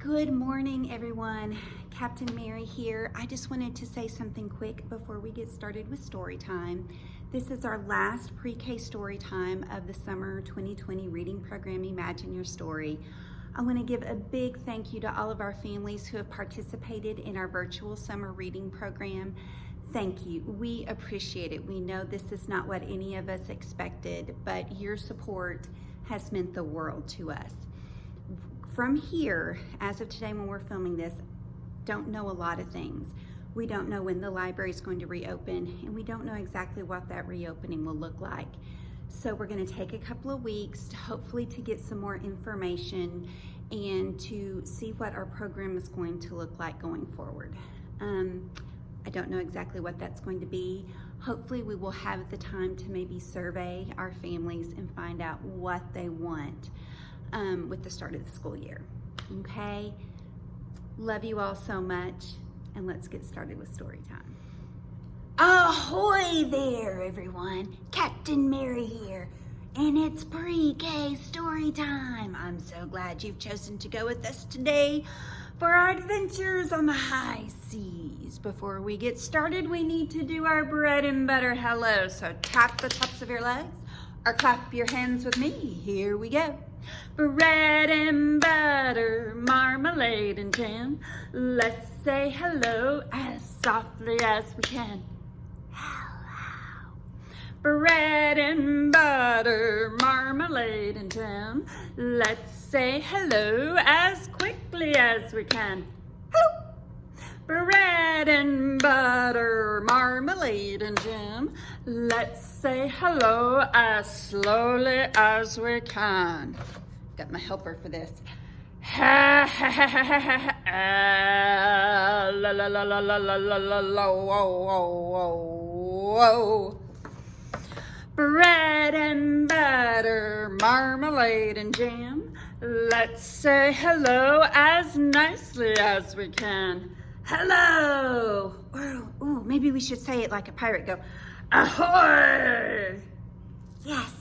Good morning, everyone. Captain Mary here. I just wanted to say something quick before we get started with story time. This is our last pre-K story time of the summer 2020 reading program, Imagine Your Story. I want to give a big thank you to all of our families who have participated in our virtual summer reading program. Thank you. We appreciate it. We know this is not what any of us expected, but your support has meant the world to us. From here, as of today when we're filming this, don't know a lot of things. We don't know when the library is going to reopen, and we don't know exactly what that reopening will look like. So we're going to take a couple of weeks to hopefully to get some more information and to see what our program is going to look like going forward. I don't know exactly what that's going to be. Hopefully we will have the time to maybe survey our families and find out what they want with the start of the school year. Okay? Love you all so much, and let's get started with story time. Ahoy there, everyone. Captain Mary here, and it's pre-K story time. I'm so glad you've chosen to go with us today for our adventures on the high seas. Before we get started, we need to do our bread and butter hello. So tap the tops of your legs or clap your hands with me. Here we go. Bread and butter, marmalade and jam. Let's say hello as softly as we can. Hello. Bread and butter, marmalade and jam. Let's say hello as quickly as we can. Hello. Bread and butter, marmalade and jam. Let's say hello as slowly as we can. Got my helper for this. Ha ha ha ha ha ha la la la la la la la la la whoa whoa whoa. Bread and butter, marmalade and jam. Let's say hello as nicely as we can. Hello! Ooh, maybe we should say it like a pirate. Go, ahoy! Yes!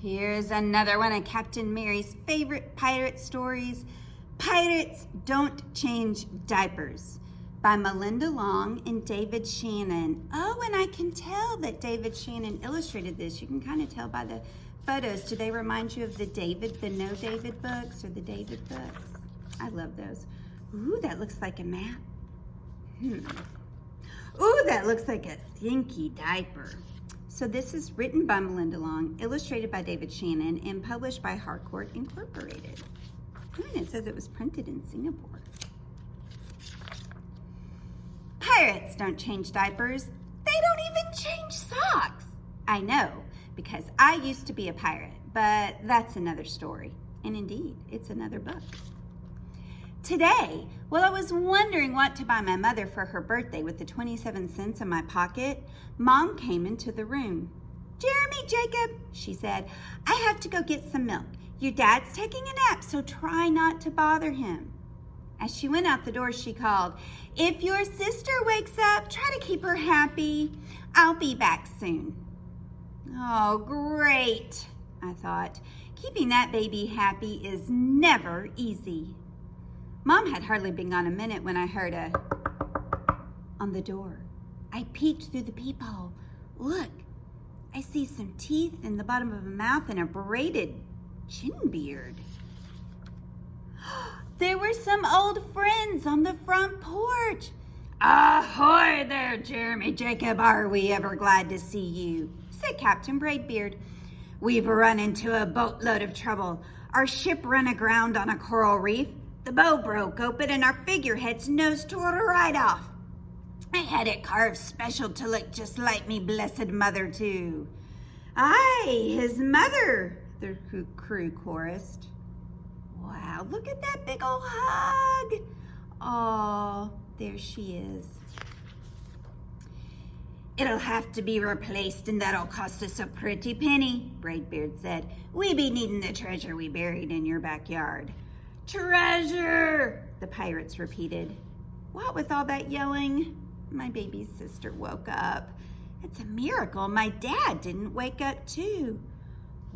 Here's another one of Captain Mary's favorite pirate stories, Pirates Don't Change Diapers, by Melinda Long and David Shannon. Oh, and I can tell that David Shannon illustrated this. You can kind of tell by the photos. Do they remind you of the No David books or the David books? I love those. Ooh, that looks like a map. Ooh, that looks like a thinky diaper. So this is written by Melinda Long, illustrated by David Shannon, and published by Harcourt Incorporated. And it says it was printed in Singapore. Pirates don't change diapers. They don't even change socks. I know, because I used to be a pirate, but that's another story. And indeed, it's another book. Today, while I was wondering what to buy my mother for her birthday with the 27 cents in my pocket, Mom came into the room. Jeremy, Jacob, she said, I have to go get some milk. Your dad's taking a nap, so try not to bother him. As she went out the door, she called, if your sister wakes up, try to keep her happy. I'll be back soon. Oh, great, I thought. Keeping that baby happy is never easy. Mom had hardly been gone a minute when I heard a on the door. I peeked through the peephole. Look, I see some teeth in the bottom of a mouth and a braided chin beard. There were some old friends on the front porch. Ahoy there, Jeremy Jacob. Are we ever glad to see you? Said Captain Braidbeard. We've run into a boatload of trouble. Our ship ran aground on a coral reef. The bow broke open and our figurehead's nose tore right off. I had it carved special to look just like me blessed mother too. Aye, his mother, the crew chorused. Wow, look at that big old hug. Oh, there she is. It'll have to be replaced and that'll cost us a pretty penny, Braidbeard said. We be needing the treasure we buried in your backyard. Treasure, the pirates repeated. What with all that yelling? My baby sister woke up. It's a miracle my dad didn't wake up too.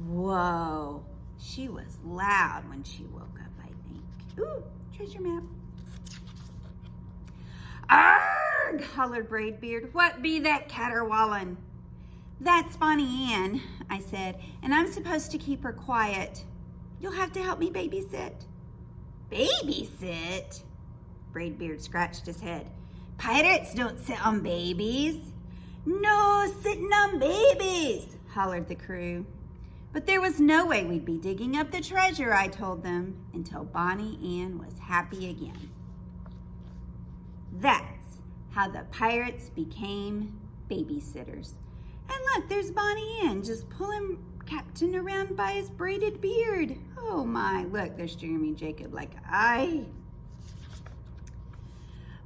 Whoa, she was loud when she woke up, I think. Ooh, treasure map. Arrgh, hollered Braidbeard. What be that caterwauling? That's Bonnie Ann, I said, and I'm supposed to keep her quiet. You'll have to help me babysit. Babysit? Braidbeard scratched his head. Pirates don't sit on babies. No sitting on babies, hollered the crew. But there was no way we'd be digging up the treasure, I told them, until Bonnie Ann was happy again. That's how the pirates became babysitters. And look, there's Bonnie Ann just pulling Captain around by his braided beard. Oh my, look, there's Jeremy Jacob like, aye.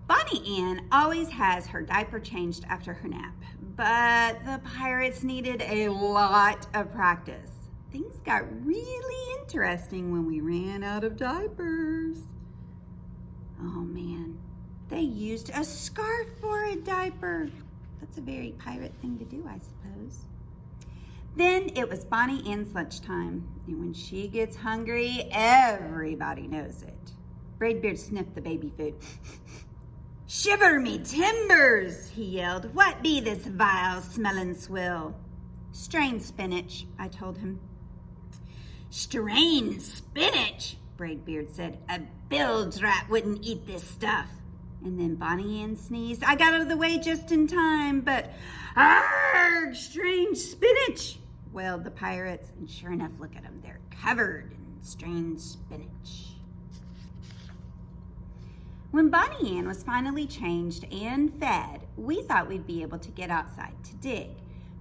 Bonnie Ann always has her diaper changed after her nap, but the pirates needed a lot of practice. Things got really interesting when we ran out of diapers. Oh man, they used a scarf for a diaper. That's a very pirate thing to do, I suppose. Then it was Bonnie Ann's lunchtime, and when she gets hungry, everybody knows it. Braidbeard sniffed the baby food. Shiver me timbers, he yelled. What be this vile smelling swill? Strained spinach, I told him. Strained spinach, Braidbeard said. A bilge rat wouldn't eat this stuff. And then Bonnie Ann sneezed. I got out of the way just in time, but arrgh, strange spinach, wailed the pirates. And sure enough, look at them. They're covered in strange spinach. When Bonnie Ann was finally changed and fed, we thought we'd be able to get outside to dig.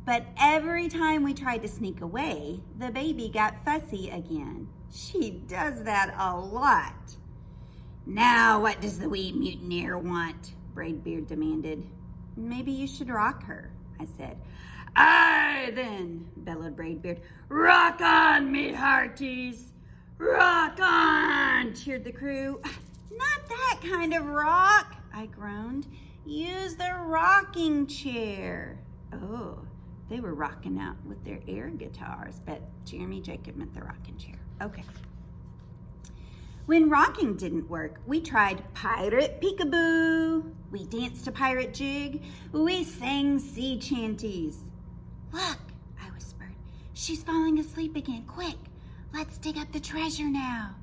But every time we tried to sneak away, the baby got fussy again. She does that a lot. Now what does the wee mutineer want? Braidbeard demanded. Maybe you should rock her, I said. Aye then, bellowed Braidbeard. Rock on, me hearties. Rock on, cheered the crew. Not that kind of rock, I groaned. Use the rocking chair. Oh, they were rocking out with their air guitars, but Jeremy Jacob meant the rocking chair. Okay. When rocking didn't work, we tried pirate peekaboo. We danced a pirate jig. We sang sea chanties. Look, I whispered. She's falling asleep again. Quick, let's dig up the treasure now.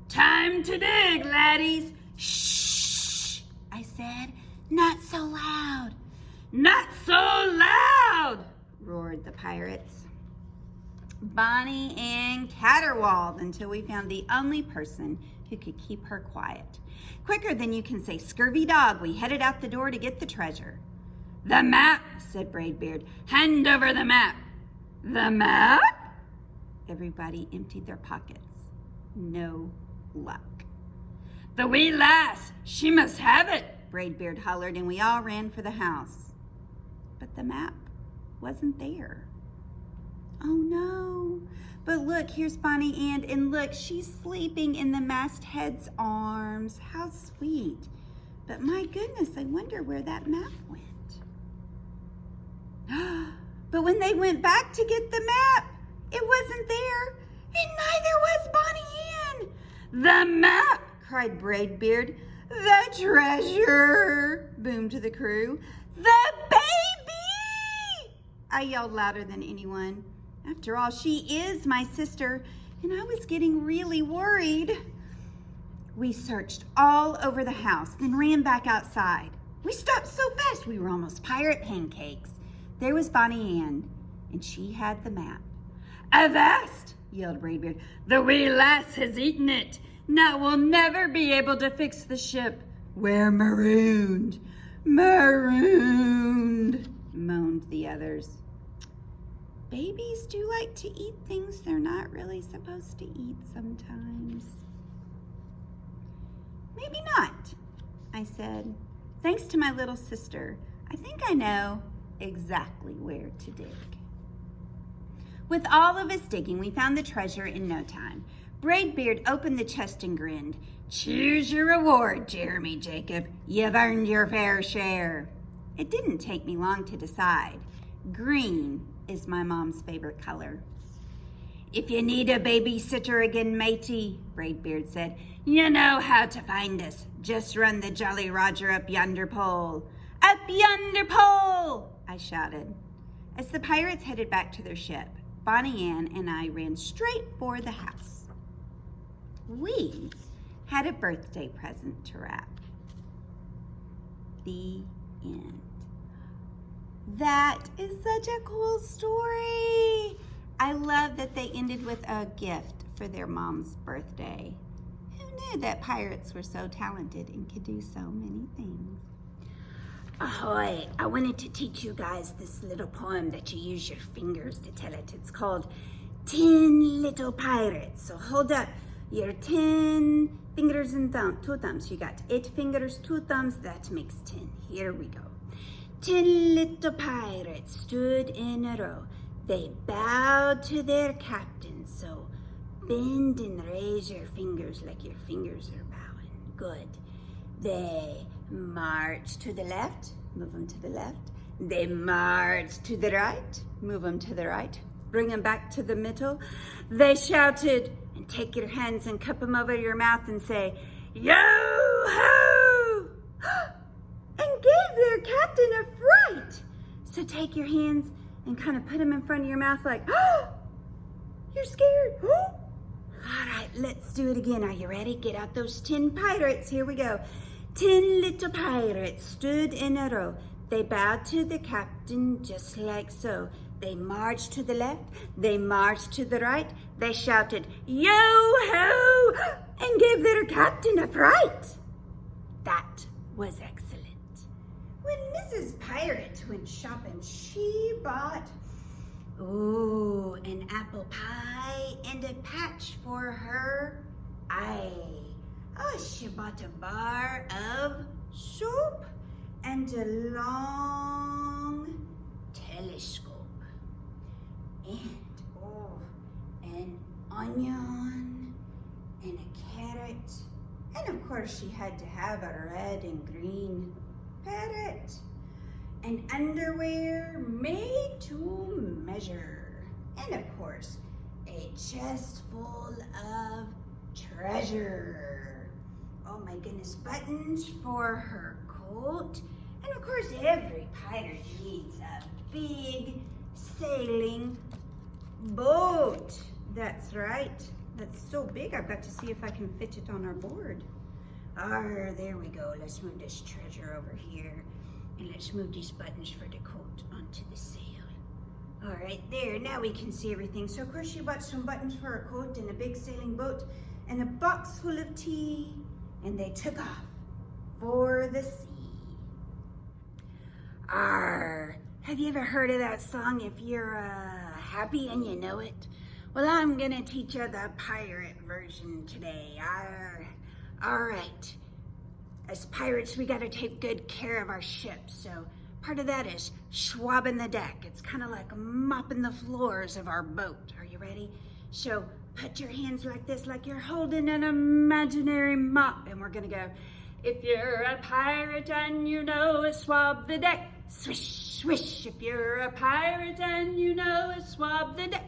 Time to dig, laddies. Shh, I said. Not so loud. Not so loud, roared the pirates. Bonnie Ann caterwauled until we found the only person who could keep her quiet. Quicker than you can say scurvy dog, we headed out the door to get the treasure. The map, said Braidbeard. Hand over the map. The map? Everybody emptied their pockets. No luck. The wee lass, she must have it, Braidbeard hollered, and we all ran for the house. But the map wasn't there. Oh no, but look, here's Bonnie Ann, and look, she's sleeping in the masthead's arms. How sweet. But my goodness, I wonder where that map went. But when they went back to get the map, it wasn't there, and neither was Bonnie Ann. The map, cried Braidbeard. The treasure, boomed the crew. The baby! I yelled louder than anyone. After all, she is my sister, and I was getting really worried. We searched all over the house, then ran back outside. We stopped so fast we were almost pirate pancakes. There was Bonnie Ann, and she had the map. Avast, yelled Braidbeard. The wee lass has eaten it. Now we'll never be able to fix the ship. We're marooned. Marooned, moaned the others. Babies do like to eat things they're not really supposed to eat sometimes. Maybe not, I said. Thanks to my little sister, I think I know exactly where to dig. With all of us digging, we found the treasure in no time. Braidbeard opened the chest and grinned. Choose your reward, Jeremy Jacob. You've earned your fair share. It didn't take me long to decide. Green is my mom's favorite color. If you need a babysitter again, matey, Braidbeard said, you know how to find us. Just run the Jolly Roger up yonder pole. Up yonder pole, I shouted. As the pirates headed back to their ship, Bonnie Ann and I ran straight for the house. We had a birthday present to wrap. The end. That is such a cool story. I love that they ended with a gift for their mom's birthday. Who knew that pirates were so talented and could do so many things? Ahoy, I wanted to teach you guys this little poem that you use your fingers to tell it. It's called 10 Little Pirates. So hold up your 10 fingers and two thumbs. You got 8 fingers, 2 thumbs, that makes 10. Here we go. 10 little pirates stood in a row. They bowed to their captain, so bend and raise your fingers like your fingers are bowing. Good. They march to the left, move them to the left. They march to the right, move them to the right. Bring them back to the middle. They shouted, and take your hands and cup them over your mouth and say, yo-ho! And gave their captain a fright. So take your hands and kind of put them in front of your mouth like, oh, you're scared. Oh. All right, let's do it again. Are you ready? Get out those 10 pirates. Here we go. 10 little pirates stood in a row. They bowed to the captain just like so. They marched to the left. They marched to the right. They shouted, yo-ho, and gave their captain a fright. That was excellent. When Mrs. Pirate went shopping, she bought, an apple pie and a patch for her eye. Oh, she bought a bar of soap and a long telescope. And, an onion and a carrot. And of course she had to have a red and green parrot. And underwear made to measure. And of course, a chest full of treasure. Oh my goodness, buttons for her coat. And of course, every pirate needs a big sailing boat. That's right. That's so big, I've got to see if I can fit it on our board. There we go. Let's move this treasure over here. And let's move these buttons for the coat onto the sail. All right, there. Now we can see everything. So, of course, she bought some buttons for her coat and a big sailing boat and a box full of tea. And they took off for the sea. Have you ever heard of that song, If You're Happy and You Know It? Well, I'm going to teach you the pirate version today. All right. As pirates, we got to take good care of our ship. So part of that is swabbing the deck. It's kind of like mopping the floors of our boat. Are you ready? So put your hands like this, like you're holding an imaginary mop. And we're going to go, if you're a pirate and you know it, swab the deck. Swish, swish. If you're a pirate and you know it, swab the deck.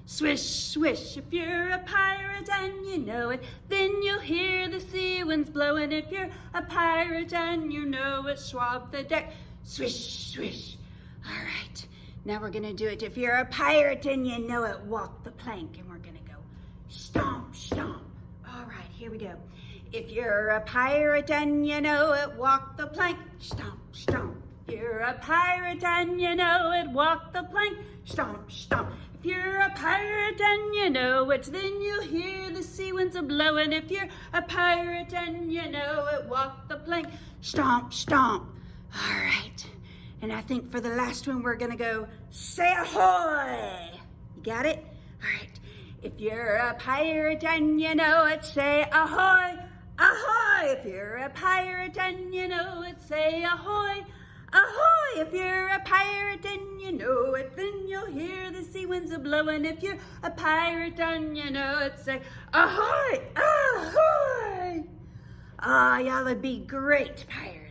Swish, swish, if you're a pirate and you know it, then you'll hear the sea winds blowing. If you're a pirate and you know it, swab the deck. Swish, swish. All right, now we're gonna do it. If you're a pirate and you know it, walk the plank. And we're gonna go stomp, stomp. All right, here we go. If you're a pirate and you know it, walk the plank. Stomp, stomp. If you're a pirate and you know it, walk the plank. Stomp, stomp. If you're a pirate and you know it, then you'll hear the sea winds a-blowing. If you're a pirate and you know it, walk the plank. Stomp, stomp. All right. And I think for the last one, we're going to go, say ahoy. You got it? All right. If you're a pirate and you know it, say ahoy, ahoy. If you're a pirate and you know it, say ahoy, ahoy. If you're a pirate and you know it, then you'll hear the sea winds a-blowing. If you're a pirate and you know it, say ahoy, ahoy. Y'all would be great pirates.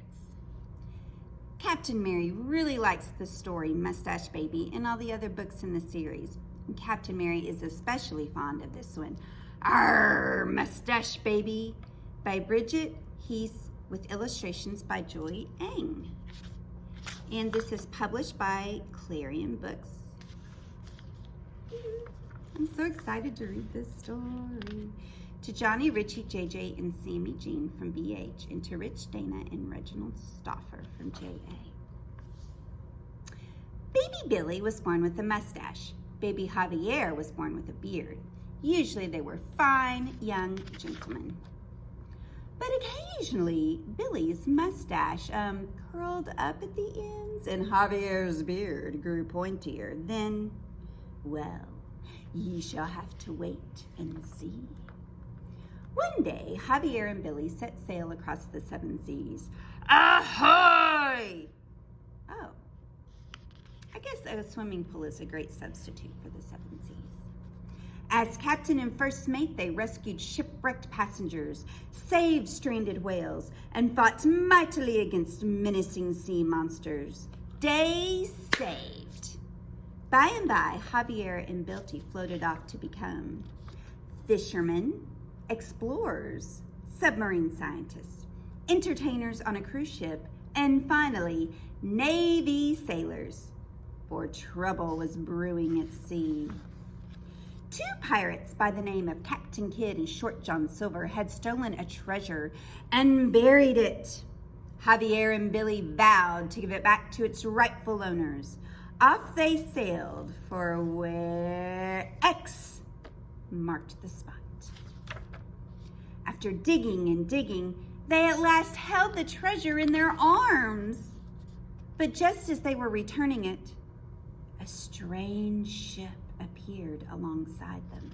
Captain Mary really likes the story Mustache Baby and all the other books in the series. And Captain Mary is especially fond of this one. Arr, Mustache Baby by Bridget Heath with illustrations by Joy Eng. And this is published by Clarion Books. I'm so excited to read this story. To Johnny, Richie, JJ, and Sammy Jean from BH, and to Rich, Dana, and Reginald Stoffer from JA. Baby Billy was born with a mustache. Baby Javier was born with a beard. Usually they were fine, young gentlemen. But occasionally, Billy's mustache curled up at the ends, and Javier's beard grew pointier. Then, well, ye shall have to wait and see. One day, Javier and Billy set sail across the seven seas. Ahoy! Oh, I guess a swimming pool is a great substitute for the seven seas. As captain and first mate, they rescued shipwrecked passengers, saved stranded whales, and fought mightily against menacing sea monsters. Day saved. By and by, Javier and Billy floated off to become fishermen, explorers, submarine scientists, entertainers on a cruise ship, and finally, Navy sailors. For trouble was brewing at sea. Two pirates by the name of Captain Kidd and Short John Silver had stolen a treasure and buried it. Javier and Billy vowed to give it back to its rightful owners. Off they sailed for where X marked the spot. After digging and digging, they at last held the treasure in their arms. But just as they were returning it, a strange ship appeared alongside them.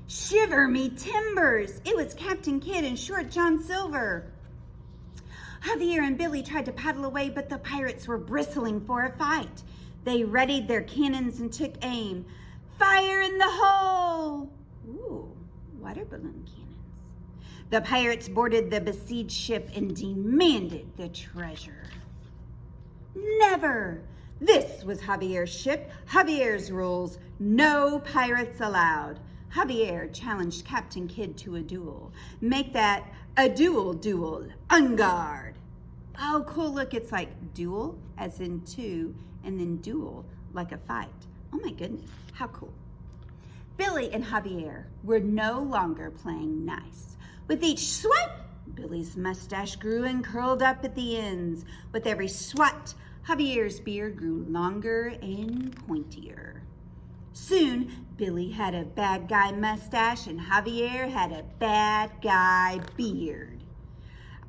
Shiver me timbers! It was Captain Kidd and Short John Silver. Javier and Billy tried to paddle away, but the pirates were bristling for a fight. They readied their cannons and took aim. Fire in the hole! Ooh, water balloon cannons. The pirates boarded the besieged ship and demanded the treasure. Never! This was Javier's ship, Javier's rules, no pirates allowed. Javier challenged Captain Kidd to a duel. Make that a duel, en garde. Oh, cool, look, it's like duel, as in two, and then duel, like a fight. Oh my goodness, how cool. Billy and Javier were no longer playing nice. With each swipe, Billy's mustache grew and curled up at the ends. With every swat, Javier's beard grew longer and pointier. Soon, Billy had a bad guy mustache and Javier had a bad guy beard.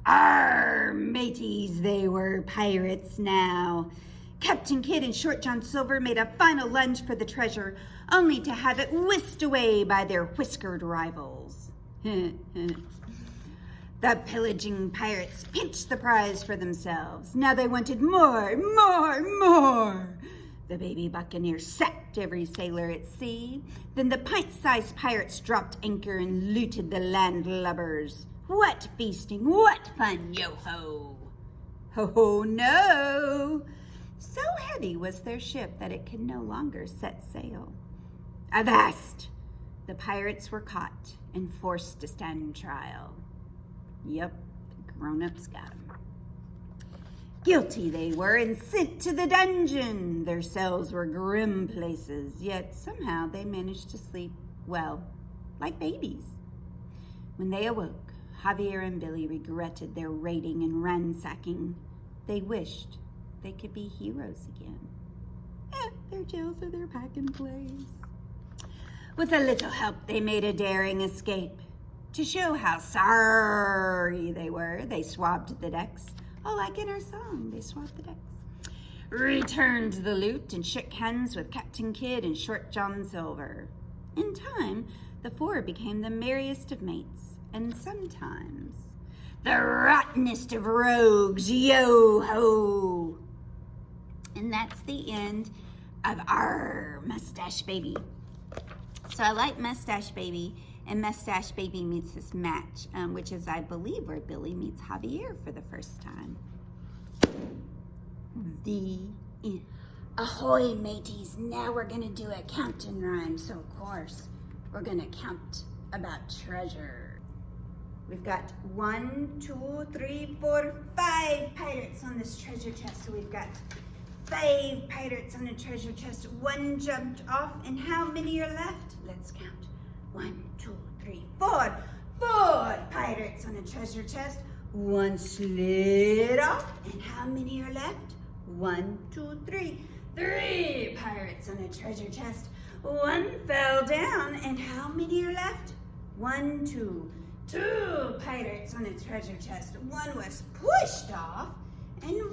Arr, mateys, they were pirates now. Captain Kidd and Short John Silver made a final lunge for the treasure, only to have it whisked away by their whiskered rivals. The pillaging pirates pinched the prize for themselves. Now they wanted more, more, more. The baby buccaneers sacked every sailor at sea. Then the pint-sized pirates dropped anchor and looted the landlubbers. What feasting, what fun, yo-ho! Ho-ho, no! So heavy was their ship that it could no longer set sail. Avast! The pirates were caught and forced to stand trial. Yep, the grown-ups got them. Guilty they were and sent to the dungeon. Their cells were grim places, yet somehow they managed to sleep, well, like babies. When they awoke, Javier and Billy regretted their raiding and ransacking. They wished they could be heroes again. Their jails are their packing place. With a little help, they made a daring escape. To show how sorry they were, they swabbed the decks. Oh, like in our song, they swabbed the decks. Returned the loot and shook hands with Captain Kidd and Short John Silver. In time, the four became the merriest of mates, and sometimes the rottenest of rogues, yo-ho! And that's the end of our Mustache Baby. So I like Mustache Baby, and Mustache Baby meets this match, which is, I believe, where Billy meets Javier for the first time. The end. Ahoy, mateys. Now we're gonna do a counting rhyme. So of course, we're gonna count about treasure. We've got 1, 2, 3, 4, 5 pirates on this treasure chest. So we've got 5 pirates on the treasure chest. 1 jumped off, and how many are left? Let's count. 1, 2, 3, 4. 4 pirates on the treasure chest. 1 slid off, and how many are left? 1, 2, 3. 3 pirates on the treasure chest. 1 fell down, and how many are left? 1, 2. 2 pirates on the treasure chest. 1 was pushed off, and 1,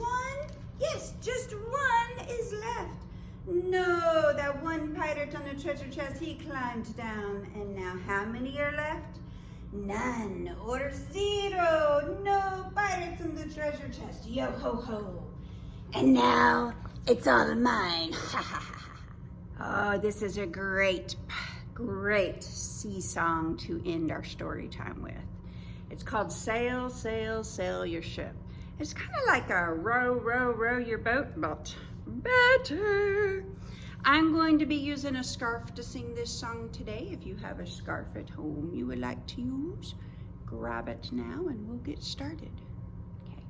yes, just 1 is left. No, that 1 pirate on the treasure chest, he climbed down, and now how many are left? None or 0. No pirates on the treasure chest. Yo ho ho. And now it's all mine. Ha ha ha. Oh, this is a great sea song to end our story time with. It's called Sail, Sail, Sail Your Ship. It's kind of like a row, row, row your boat, but better. I'm going to be using a scarf to sing this song today. If you have a scarf at home you would like to use, grab it now and we'll get started. Okay.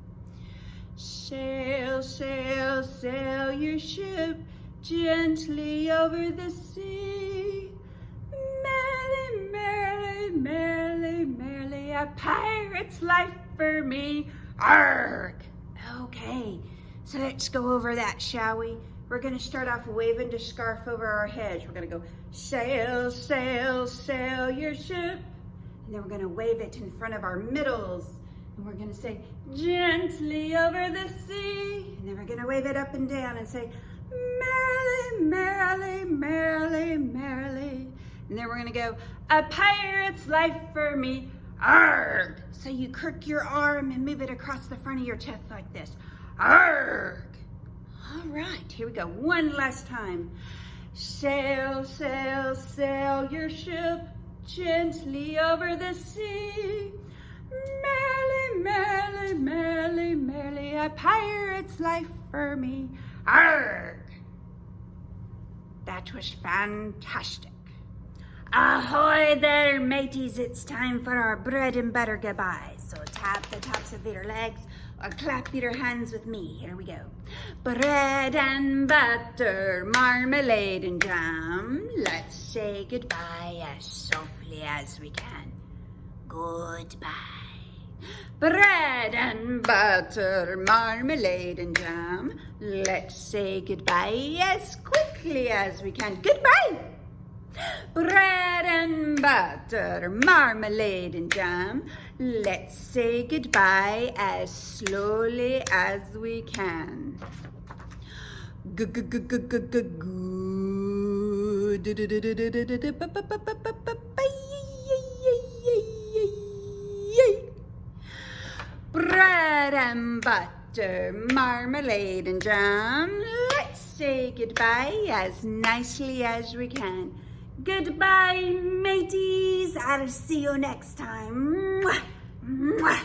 Sail, sail, sail your ship gently over the sea. Merrily, merrily, merrily, merrily, a pirate's life for me. Arrgh! Okay, so let's go over that, shall we? We're gonna start off waving the scarf over our heads. We're gonna go, sail, sail, sail your ship. And then we're gonna wave it in front of our middles. And we're gonna say, gently over the sea. And then we're gonna wave it up and down and say, merrily, merrily, merrily, merrily. And then we're gonna go, a pirate's life for me, arrgh. So you crook your arm and move it across the front of your chest like this, arrgh. All right, here we go, one last time. Sail, sail, sail your ship gently over the sea. Merrily, merrily, merrily, merrily, a pirate's life for me, arrgh. That was fantastic. Ahoy there, mateys, it's time for our bread and butter goodbyes. So tap the tops of your legs or clap your hands with me. Here we go. Bread and butter, marmalade and jam. Let's say goodbye as softly as we can. Goodbye. Bread and butter, marmalade and jam. Let's say goodbye as quickly as we can. Goodbye. Bread and butter, marmalade and jam. Let's say goodbye as slowly as we can. Bread and butter, marmalade and jam. Let's say goodbye as nicely as we can. Goodbye, mateys. I'll see you next time. Mwah, mwah.